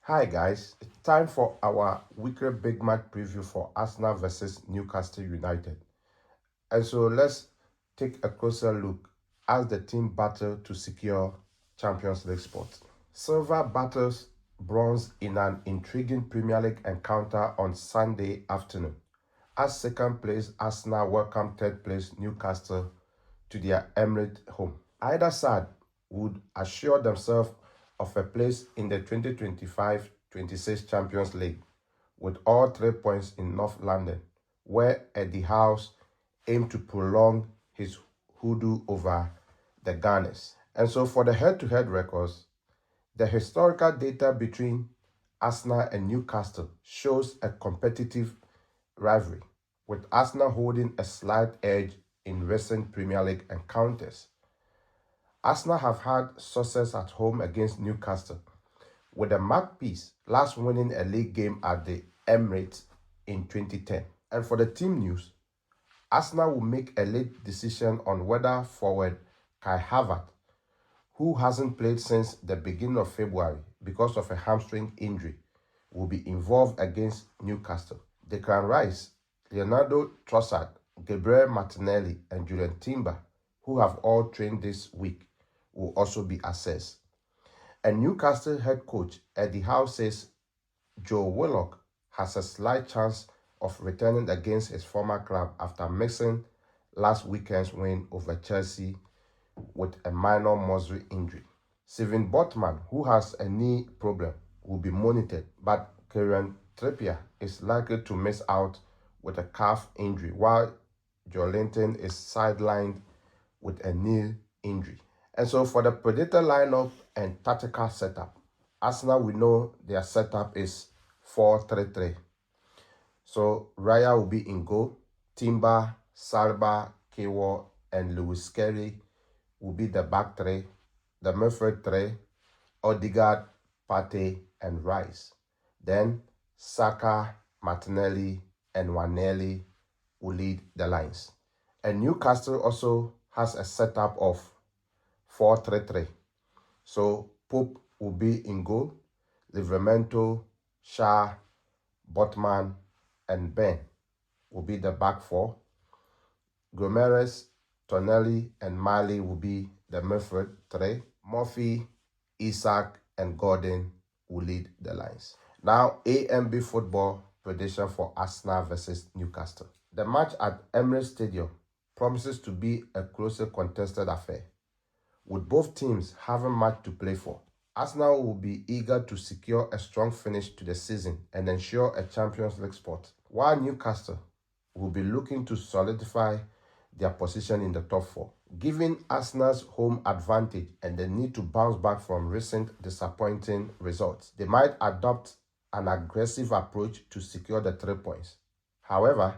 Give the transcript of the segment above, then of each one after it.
Hi guys, it's time for our weekly big match preview for Arsenal versus Newcastle United. And so let's take a closer look as the team battle to secure Champions League spot. Silver battles bronze in an intriguing Premier League encounter on Sunday afternoon as second place Arsenal welcome third place Newcastle to their Emirates home. Either side would assure themselves of a place in the 2025-26 Champions League with all 3 points in North London, where Eddie Howe's aimed to prolong his hoodoo over the Gunners. And so for the head-to-head records, the historical data between Arsenal and Newcastle shows a competitive rivalry, with Arsenal holding a slight edge in recent Premier League encounters. Arsenal have had success at home against Newcastle, with the Magpies last winning a league game at the Emirates in 2010. And for the team news, Arsenal will make a late decision on whether forward Kai Havertz, who hasn't played since the beginning of February because of a hamstring injury, will be involved against Newcastle. Declan Rice, Leonardo Trossard, Gabriel Martinelli, and Julian Timber, who have all trained this week, will also be assessed. And Newcastle head coach Eddie Howe says Joe Willock has a slight chance of returning against his former club after missing last weekend's win over Chelsea with a minor muscle injury. Steven Botman, who has a knee problem, will be monitored, but Kieran Trippier is likely to miss out with a calf injury, while Joelinton is sidelined with a knee injury. And so for the predicted lineup and tactical setup, Arsenal, we know their setup is 4-3-3. So Raya will be in goal. Timber, Saliba, Kewo, and Lewis Skelly will be the back three. The midfield three, Odegaard, Partey, and Rice. Then Saka, Martinelli, and Wanelli will lead the lines. And Newcastle also has a setup of 4-3-3. So Pope will be in goal, Livramento, Shah, Botman, and Ben will be the back four. Gomes, Tonelli, and Miley will be the midfield three. Murphy, Isak, and Gordon will lead the lines. Now, AMB football prediction for Arsenal versus Newcastle. The match at Emirates Stadium promises to be a closely contested affair, with both teams having much to play for. Arsenal will be eager to secure a strong finish to the season and ensure a Champions League spot, while Newcastle will be looking to solidify their position in the top four. Given Arsenal's home advantage and the need to bounce back from recent disappointing results, they might adopt an aggressive approach to secure the 3 points. However,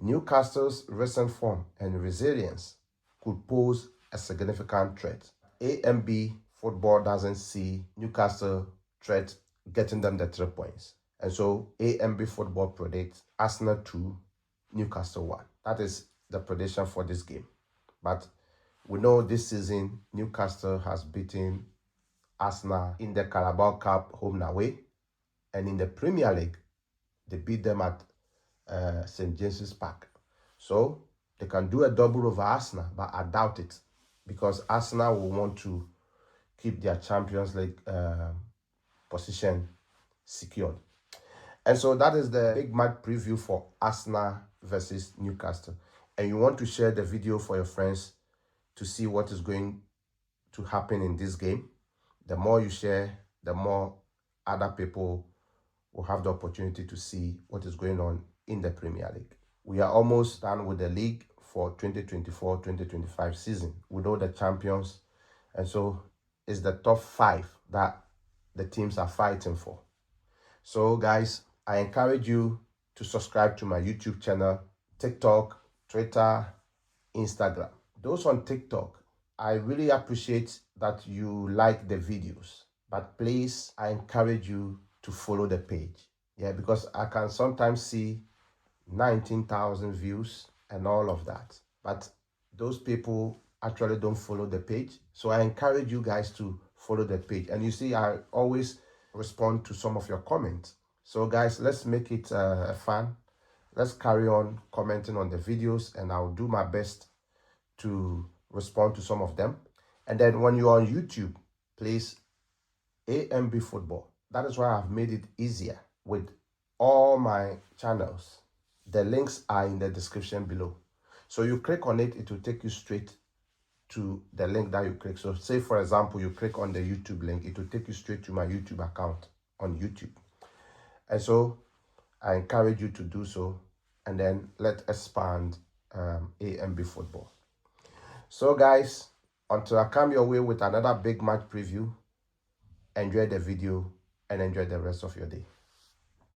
Newcastle's recent form and resilience could pose a significant threat. AMB football doesn't see Newcastle threat getting them the 3 points. And so AMB football predicts Arsenal 2, Newcastle 1. That is the prediction for this game. But we know this season Newcastle has beaten Arsenal in the Carabao Cup home and away. And in the Premier League, they beat them at St. James's Park. So they can do a double over Arsenal, but I doubt it, because Arsenal will want to keep their Champions League position secured. And so that is the big match preview for Arsenal versus Newcastle. And you want to share the video for your friends to see what is going to happen in this game. The more you share, the more other people will have the opportunity to see what is going on in the Premier League. We are almost done with the league for 2024-2025 season with all the champions. And so it's the top 5 that the teams are fighting for. So guys, I encourage you to subscribe to my YouTube channel, TikTok, Twitter, Instagram. Those on TikTok, I really appreciate that you like the videos, but please, I encourage you to follow the page. Yeah, because I can sometimes see 19,000 views and all of that, but those people actually don't follow the page. So I encourage you guys to follow the page. And you see, I always respond to some of your comments. So guys, let's make it fun. Let's carry on commenting on the videos, and I'll do my best to respond to some of them. And then when you're on YouTube, please AMB Football. That is why I've made it easier with all my channels. The links are in the description below. So you click on it, it will take you straight to the link that you click. So say for example, you click on the YouTube link, it will take you straight to my YouTube account on YouTube. And so I encourage you to do so, and then let's expand AMB Football. So guys, until I come your way with another big match preview, enjoy the video and enjoy the rest of your day.